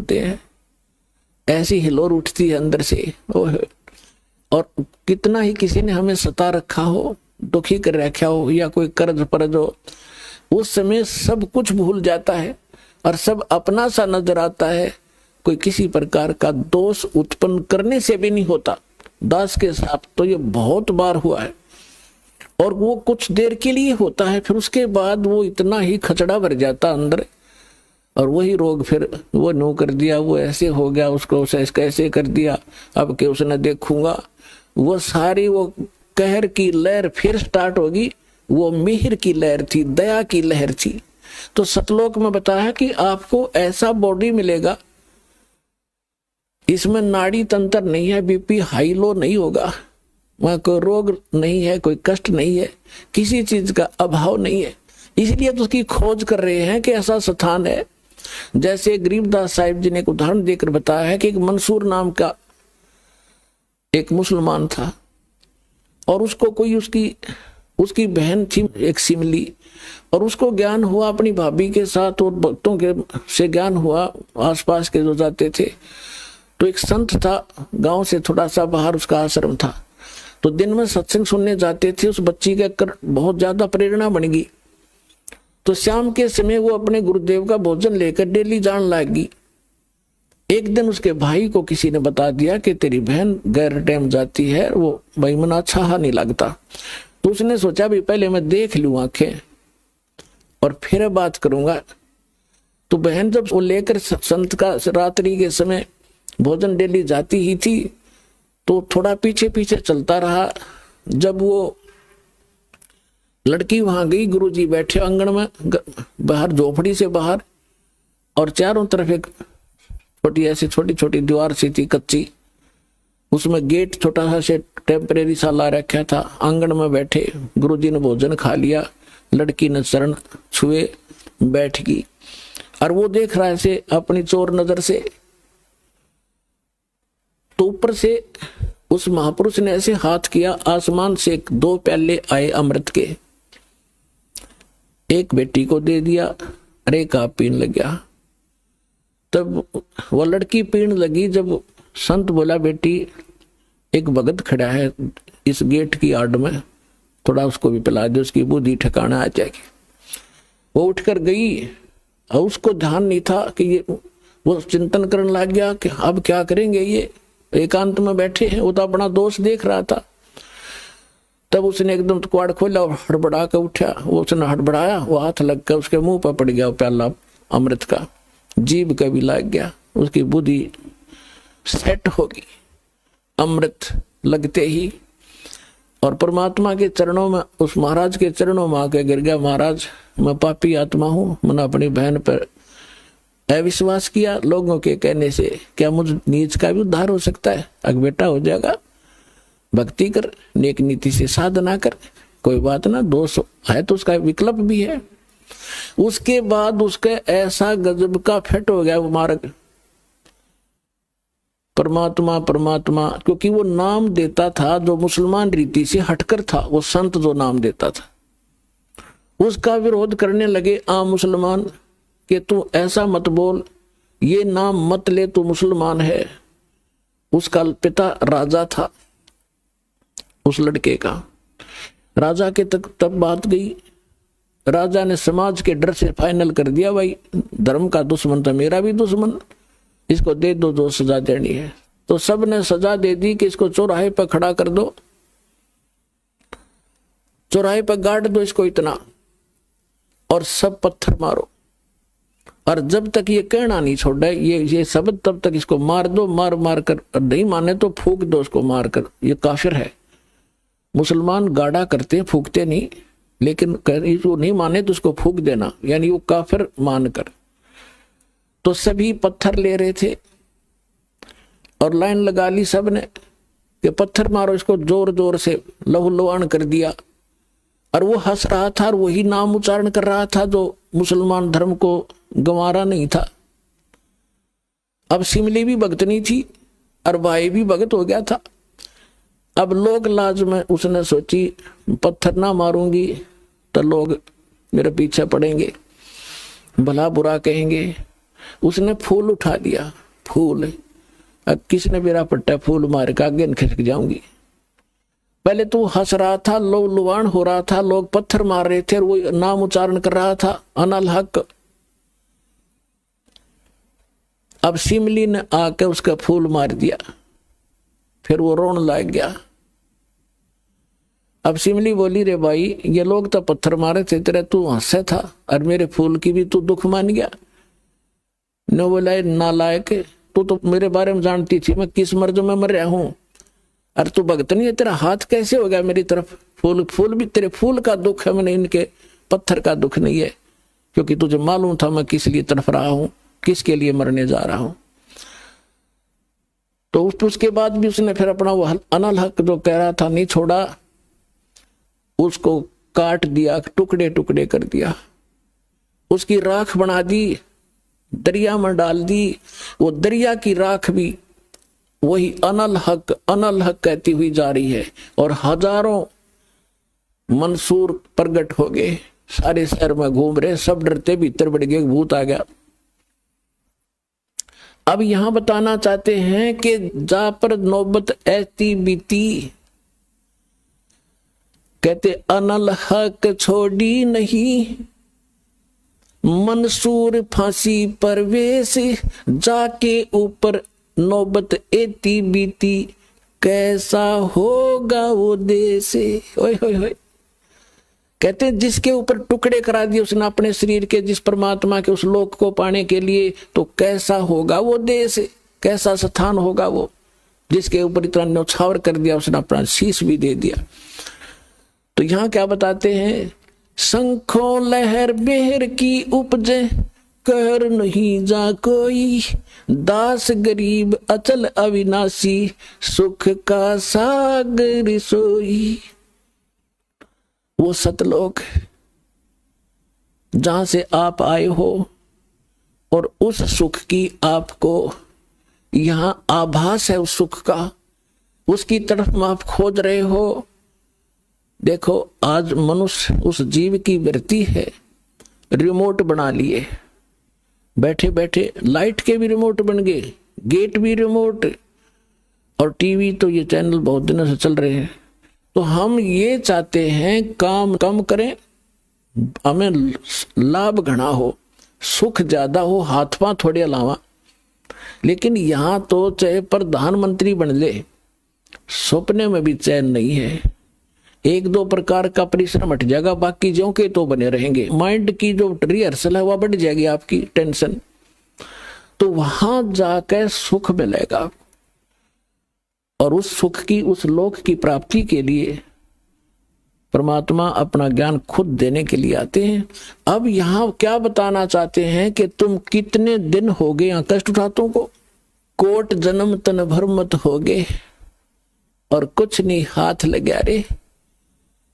होते हैं, ऐसी हिलोर उठती है अंदर से। और कितना ही किसी ने हमें सता रखा हो, दुखी कर रखा हो, या कोई कर्ज परज हो, उस समय सब कुछ भूल जाता है और सब अपना सा नजर आता है। कोई किसी प्रकार का दोष उत्पन्न करने से भी नहीं होता। दास के साथ तो ये बहुत बार हुआ है, और वो कुछ देर के लिए होता है, फिर उसके बाद वो इतना ही खचड़ा भर जाता अंदर, और वही रोग फिर वो नो कर दिया, वो ऐसे हो गया, उसको कैसे कर दिया, अब के उसने देखूंगा, वो सारी वो कहर की लहर फिर स्टार्ट होगी। वो मिहिर की लहर थी, दया की लहर थी। तो सतलोक में बताया कि आपको ऐसा बॉडी मिलेगा, इसमें नाड़ी तंत्र नहीं है, बीपी हाई लो नहीं होगा, वहां कोई रोग नहीं है, कोई कष्ट नहीं है, किसी चीज का अभाव नहीं है। इसलिए तो उसकी खोज कर रहे हैं कि ऐसा स्थान है। जैसे गरीबदास साहिब जी ने एक उदाहरण देकर बताया है कि एक मंसूर नाम का एक मुसलमान था, और उसको कोई उसकी बहन थी एक सिमली, और उसको ज्ञान हुआ अपनी भाभी के साथ और भक्तों के से ज्ञान हुआ, आसपास के जो जाते थे। तो एक संत था, गांव से थोड़ा सा बाहर उसका आश्रम था, तो दिन में सत्संग सुनने जाते थे। उस बच्ची का कर बहुत ज्यादा प्रेरणा बन गई, तो शाम के समय वो अपने गुरुदेव का भोजन लेकर डेली जान लगी। एक दिन उसके भाई को किसी ने बता दिया कि तेरी बहन गैर टाइम जाती है, वो भाई मना अच्छा नहीं लगता। तो उसने सोचा भी पहले मैं देख लूं आंखें और फिर बात करूंगा। तो बहन जब वो लेकर संत का रात्रि के समय भोजन डेली जाती ही थी, तो थोड़ा पीछे पीछे चलता रहा। जब वो लड़की वहां गई, गुरुजी बैठे आंगन में बाहर, झोपड़ी से बाहर, और चारों तरफ एक छोटी छोटी दीवार सी थी कच्ची, उसमें गेट छोटा सा से टेम्परेरी सा ला रखा था। आंगन में बैठे, गुरुजी ने भोजन खा लिया, लड़की ने चरण छुए, बैठ गई, और वो देख रहा है से अपनी चोर नजर से। तो ऊपर से उस महापुरुष ने ऐसे हाथ किया, आसमान से 2 प्याले आए अमृत के, एक बेटी को दे दिया, अरे का पीने लग गया। तब वो लड़की पीने लगी। जब संत बोला बेटी एक भगत खड़ा है इस गेट की आड़ में, थोड़ा उसको भी पिला दे, उसकी बुद्धि ठिकाना आ जाएगी। वो उठकर गई, और उसको ध्यान नहीं था कि ये, वो चिंतन करने लग गया कि अब क्या करेंगे, ये एकांत में बैठे हैं। वो तो अपना दोष देख रहा था। तब उसने एकदम कुआड़ खोला और हड़बड़ा कर उठा। वो उसने हड़बड़ाया, वो हाथ लग कर उसके मुंह पर पड़ गया प्याला अमृत का, जीभ का भी लग गया, उसकी बुद्धि सेट होगी अमृत लगते ही। और परमात्मा के चरणों में, उस महाराज के चरणों में आके गिर गया, महाराज मैं पापी आत्मा हूं, मैंने अपनी बहन पर अविश्वास किया, लोगों के कहने से क्या मुझ नीच का भी उद्धार हो सकता है? अग बेटा हो जाएगा, भक्ति कर, नेक नीति से साधना कर, कोई बात ना, दोष है तो उसका विकल्प भी है। उसके बाद उसके ऐसा गजब का फिट हो गया वो मार्ग, परमात्मा परमात्मा, क्योंकि वो नाम देता था जो मुसलमान रीति से हटकर था। वो संत जो नाम देता था, उसका विरोध करने लगे आम मुसलमान कि तू ऐसा मत बोल, ये नाम मत ले, तू मुसलमान है। उसका पिता राजा था, उस लड़के का। राजा के तक तब बात गई, राजा ने समाज के डर से फाइनल कर दिया, भाई धर्म का दुश्मन था, मेरा भी दुश्मन, इसको दे दो जो सजा देनी है। तो सब ने सजा दे दी कि इसको चौराहे पर खड़ा कर दो, चौराहे पर गाड़ दो इसको इतना, और सब पत्थर मारो, और जब तक ये कहना नहीं छोड़ा ये शब्द, तब तक इसको मार दो, मार मार कर, नहीं माने तो फूक दो उसको मार कर, ये काफिर है। मुसलमान गाड़ा करते फूकते नहीं, लेकिन वो नहीं माने तो उसको फूक देना, यानी वो काफिर मान कर। तो सभी पत्थर ले रहे थे और लाइन लगा ली सब ने कि पत्थर मारो इसको, जोर जोर से लहू लुहान कर दिया। और वो हंस रहा था और वही नाम उच्चारण कर रहा था जो मुसलमान धर्म को गंवारा नहीं था। अब सिमली भी भगतनी थी और भाई भी भगत हो गया था। अब लोग लाज में उसने सोची पत्थर ना मारूंगी तो लोग मेरे पीछे पड़ेंगे, भला बुरा कहेंगे, उसने फूल उठा दिया, फूल। अब किसने मेरा पट्टा फूल मार के आगे खिसक जाऊंगी। पहले तो हंस रहा था, लोग लुवाण हो रहा था, लोग पत्थर मार रहे थे और वो नाम उच्चारण कर रहा था अनल हक। अब सिमली ने आकर उसका फूल मार दिया, फिर वो रोने लग गया। अब सिमली बोली, रे भाई ये लोग तो पत्थर मारे थे तेरे, तू हंसे था और मेरे फूल की भी तू दुख मान गया। न बोला, नालायक, तू तो मेरे बारे में जानती थी मैं किस मर्ज में मर रहा हूं, अरे तू भगत नहीं है, तेरा हाथ कैसे हो गया मेरी तरफ। फूल भी तेरे फूल का दुख है, मैंने इनके पत्थर का दुख नहीं है, क्योंकि तुझे मालूम था मैं किस लिए तड़फ रहा हूं, किसके लिए मरने जा रहा हूं। तो उसके बाद भी उसने फिर अपना वो अनल हक जो कह रहा था नहीं छोड़ा, उसको काट दिया, टुकड़े टुकड़े कर दिया, उसकी राख बना दी, दरिया में डाल दी। वो दरिया की राख भी वही अनल हक कहती हुई जा रही है। और हजारों मंसूर प्रगट हो गए, सारे शहर में घूम रहे, सब डरते, भीतर बढ़ गए, भूत आ गया। अब यहां बताना चाहते हैं कि जा पर नौबत ऐसी बीती, कहते अनल हक छोड़ी नहीं, मंसूर फांसी परवेश, जाके ऊपर नौबत एती बीती, कैसा होगा वो देश। ओए होए होए, कहते जिसके ऊपर टुकड़े करा दिए उसने अपने शरीर के, जिस परमात्मा के उस लोक को पाने के लिए, तो कैसा होगा वो देश, कैसा स्थान होगा वो, जिसके ऊपर इतना न्यौछावर कर दिया, उसने अपना शीश भी दे दिया। तो यहां क्या बताते हैं, शंखों लहर बेहर की उपजे, कहर नहीं जा कोई, दास गरीब अचल अविनाशी, सुख का सागर सोई। वो सतलोक जहां से आप आए हो और उस सुख की आपको यहां आभास है, उस सुख का, उसकी तरफ आप खोज रहे हो। देखो आज मनुष्य उस जीव की वृत्ति है, रिमोट बना लिए, बैठे बैठे लाइट के भी रिमोट बन गए, गेट भी रिमोट, और टीवी तो ये चैनल बहुत दिनों से चल रहे हैं। तो हम ये चाहते हैं काम कम करें, हमें लाभ घना हो, सुख ज्यादा हो, हाथ पांव थोड़े अलावा। लेकिन यहां तो चाहे प्रधानमंत्री बन ले, सपने में भी चैन नहीं है। एक दो प्रकार का परिश्रम हट जाएगा, बाकी जो के तो बने रहेंगे। माइंड की जो रिहर्सल है वह बढ़ जाएगी, आपकी टेंशन, तो वहां जाकर सुख मिलेगा। और उस सुख की, उस लोक की प्राप्ति के लिए परमात्मा अपना ज्ञान खुद देने के लिए आते हैं। अब यहां क्या बताना चाहते हैं कि तुम कितने दिन हो गए यहां कष्ट उठातों को, कोट जन्म तन भर मत हो गए, और कुछ नहीं हाथ लगा रे,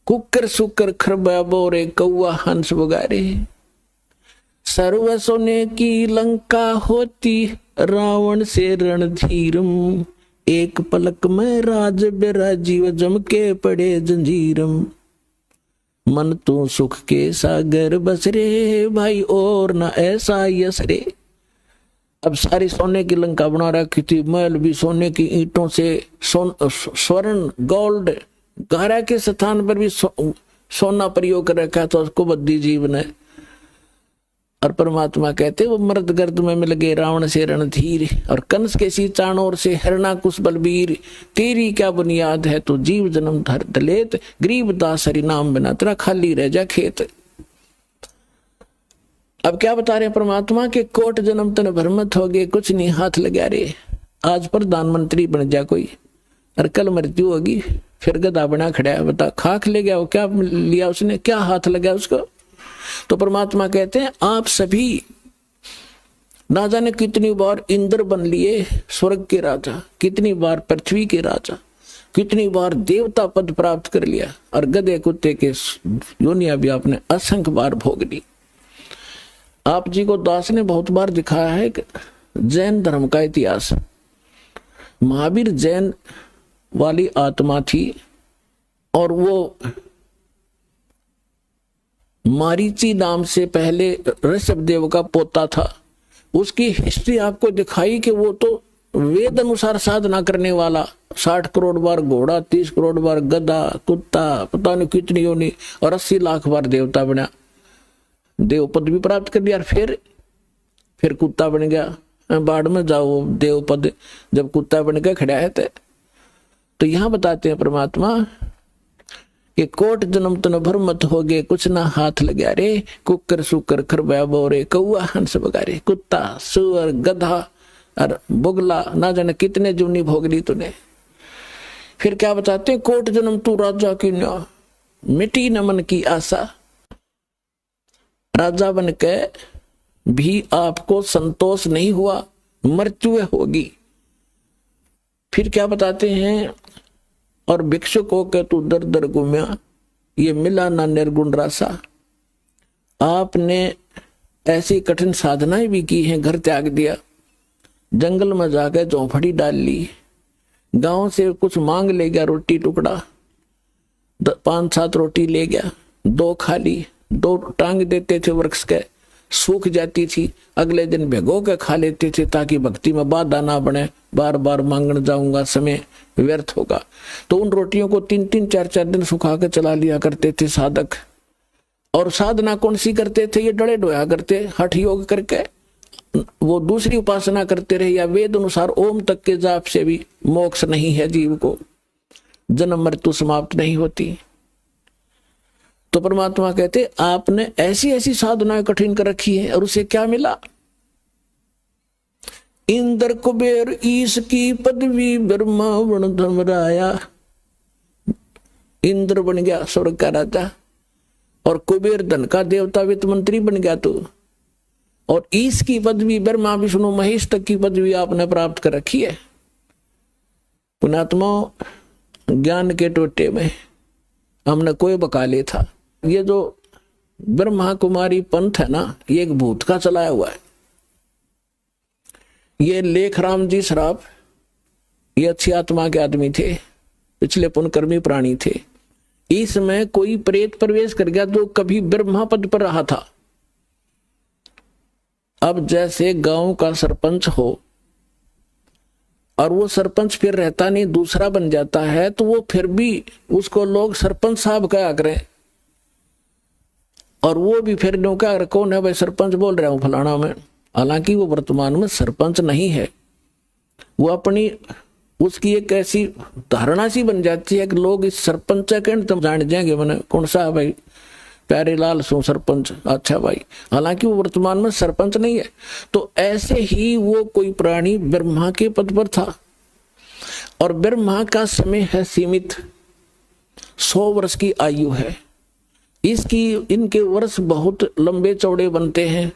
कुकर सुकर खरबा बोरे, कौआ हंस बगारे, सर्व सोने की लंका होती, रावण से रणधीरम, एक पलक में राज बिराजीव, जम के पड़े जंजीरम, मन तो सुख के सागर बस रे, भाई और ना ऐसा यस रे। अब सारी सोने की लंका बना रखी थी, महल भी सोने की ईंटों से, स्वर्ण गोल्ड, गारा के स्थान पर भी सोना प्रयोग कर रखा था उसको बद्दी जीव ने। और परमात्मा कहते वो मर्द गर्द में मिल गए रावण से रणधीर, और कंस के सी चाणोर से हरणाकुश बलबीर, तेरी क्या बुनियाद है तो जीव जन्म धर दलेत, गरीब दास हरि नाम बिना तेरा खाली रह जा खेत। अब क्या बता रहे परमात्मा के कोट जन्म तन भरमत हो गए, कुछ नहीं हाथ लगा रे। आज प्रधानमंत्री बन जा कोई, और कल मृत्यु होगी, फिर गधा बना खड़ा है, बता खाक ले गया वो, क्या लिया उसने, क्या हाथ लगा उसको। तो परमात्मा कहते हैं आप सभी ना जाने कितनी बार इंद्र बन लिए, स्वर्ग के राजा, कितनी बार पृथ्वी के राजा, कितनी बार देवता पद प्राप्त कर लिया, और गधे कुत्ते के योनिया भी आपने असंख्य बार भोग ली। आप जी को दास ने बहुत बार दिखाया है कि जैन धर्म का इतिहास, महावीर जैन वाली आत्मा थी, और वो मारीची नाम से पहले ऋषभ देव का पोता था। उसकी हिस्ट्री आपको दिखाई कि वो तो वेद अनुसार साधना करने वाला, 60 करोड़ बार घोड़ा, 30 करोड़ बार गधा, कुत्ता, पता नहीं कितनी योनि, और 80 लाख बार देवता बना, देव पद भी प्राप्त कर लिया। फिर कुत्ता बन गया, बाढ़ में जाओ देव पद, जब कुत्ता बन के खड़ा है। तो यहां बताते हैं परमात्मा कि कोट जन्म तन भर मत हो गए, कुछ ना हाथ लगा रे, कुकर सुकर खरबा बोरे, कौआ हंस बगारे, कुत्ता सुअर गधा और बुगला, ना जाने कितने जुनी भोग ली तूने। फिर क्या बताते हैं, कोट जन्म तू राजा की ना, मिटी न मन की आशा। राजा बन के भी आपको संतोष नहीं हुआ, मृत्यु होगी। फिर क्या बताते हैं, और भिक्षुक होकर तू दर दर घूमया, ये मिला ना निर्गुण रासा। आपने ऐसी कठिन साधनाएं भी की हैं, घर त्याग दिया, जंगल में जाकर चौपड़ी डाल ली, गांव से कुछ मांग ले गया, रोटी टुकड़ा 5-7 रोटी ले गया, 2 खा ली, 2 टांग देते थे वृक्ष के, सूख जाती थी, अगले दिन भिगो के खा लेते थे ताकि भक्ति में बाधा ना बने, बार बार मांगने जाऊंगा समय व्यर्थ होगा। तो उन रोटियों को 3-3, 4-4 दिन सुखा के चला लिया करते थे साधक। और साधना कौन सी करते थे, ये डले डोया करते, हठ योग करके वो दूसरी उपासना करते रहे, या वेद अनुसार ओम तक के जाप से भी मोक्ष नहीं है, जीव को जन्म मृत्यु समाप्त नहीं होती। तो परमात्मा कहते आपने ऐसी ऐसी साधनाएं कठिन कर रखी है, और उसे क्या मिला, इंद्र कुबेर ईश की पदवी, ब्रह्मा वन धर्मराया। इंद्र बन गया स्वर्ग का राजा, और कुबेर धन का देवता, वित्त मंत्री बन गया तू, और ईश की पदवी, ब्रह्मा विष्णु महेश तक की पदवी आपने प्राप्त कर रखी है। पुणात्मा ज्ञान के टोटे में हमने कोई बकाले था। ये जो ब्रह्मा कुमारी पंथ है ना, ये एक भूत का चलाया हुआ है। ये लेखराम जी श्राप, ये अच्छी आत्मा के आदमी थे, पिछले पुण्यकर्मी प्राणी थे। इसमें कोई प्रेत प्रवेश कर गया जो कभी ब्रह्मा पद पर रहा था। अब जैसे गांव का सरपंच हो और वो सरपंच फिर रहता नहीं, दूसरा बन जाता है, तो वो फिर भी उसको लोग सरपंच साहब कहा करें, और वो भी फिर नो क्या कौन है भाई, सरपंच बोल रहा हूं फलाना में, हालांकि वो वर्तमान में सरपंच नहीं है। वो अपनी उसकी एक ऐसी धारणा सी बन जाती है कि लोग इस सरपंच के तुम जान जाएंगे, मैंने कौन सा है भाई, प्यारे लाल सो सरपंच, अच्छा भाई, हालांकि वो वर्तमान में सरपंच नहीं है। तो ऐसे ही वो कोई प्राणी ब्रह्मा के पद पर था, और ब्रह्मा का समय है सीमित, 100 वर्ष की आयु है। इनके वर्ष बहुत लंबे चौड़े बनते हैं,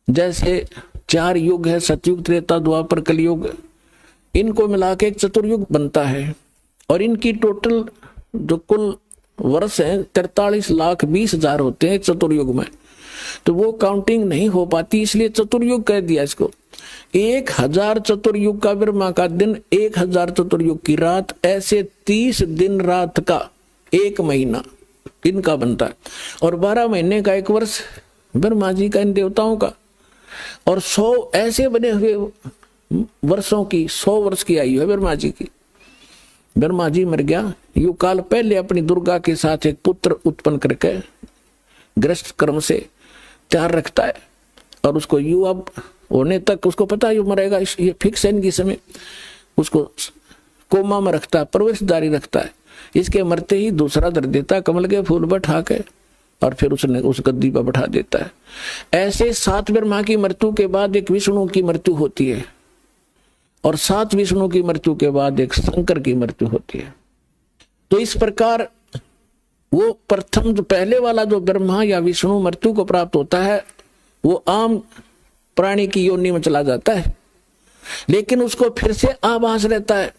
जैसे 4 युग है, सतयुग, त्रेता, द्वापर, कलयुग, इनको मिला के एक चतुर्युग बनता है। और इनकी टोटल जो कुल वर्ष है 43,20,000 होते हैं चतुर्युग में, तो वो काउंटिंग नहीं हो पाती, इसलिए चतुर्युग कह दिया इसको। 1000 चतुर्युग का ब्रह्मा का दिन, 1000 चतुर्युग की रात, ऐसे 30 दिन रात का 1 महीना इनका बनता है। और 12 महीने का 1 वर्ष ब्रह्मा जी का, इन देवताओं का। और 100 ऐसे बने हुए वर्षों की, 100 वर्ष की आयु है ब्रह्मा जी की। ब्रह्मा जी मर गया, युग काल पहले अपनी दुर्गा के साथ एक पुत्र उत्पन्न करके ग्रस्त कर्म से तैयार रखता है, और उसको युवा होने तक उसको पता है मरेगा, ये फिक्स है इनकी समय, उसको कोमा में रखता है, परवरिश जारी रखता है। इसके मरते ही दूसरा धर देता है, कमल के फूल बैठा के, और फिर उसने उस गद्दी पर बैठा देता है। ऐसे 7 ब्रह्मा की मृत्यु के बाद एक विष्णु की मृत्यु होती है, और 7 विष्णु की मृत्यु के बाद एक शंकर की मृत्यु होती है। तो इस प्रकार वो प्रथम जो पहले वाला जो ब्रह्मा या विष्णु मृत्यु को प्राप्त होता है, वो आम प्राणी की योनि में चला जाता है, लेकिन उसको फिर से आभास रहता है।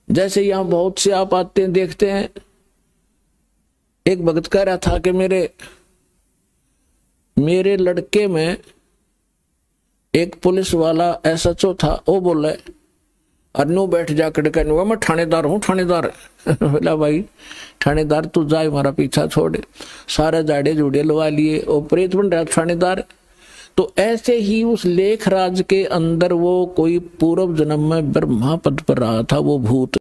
जैसे यहां बहुत से आप आते हैं, देखते हैं, एक भक्त कह रहा था कि मेरे लड़के में एक पुलिस वाला SHO था, वो बोले अनु बैठ जा कड़का, मैं थानेदार हूँ, थानेदार। बोला भाई थानेदार तू जाए, हमारा पीछा छोड़, सारे जाड़े जुड़े लवा लिए, वो प्रेत बन रहा थानेदार। तो ऐसे ही उस लेखराज के अंदर वो कोई पूर्व जन्म में ब्रह्मा पद पर रहा था वो भूत।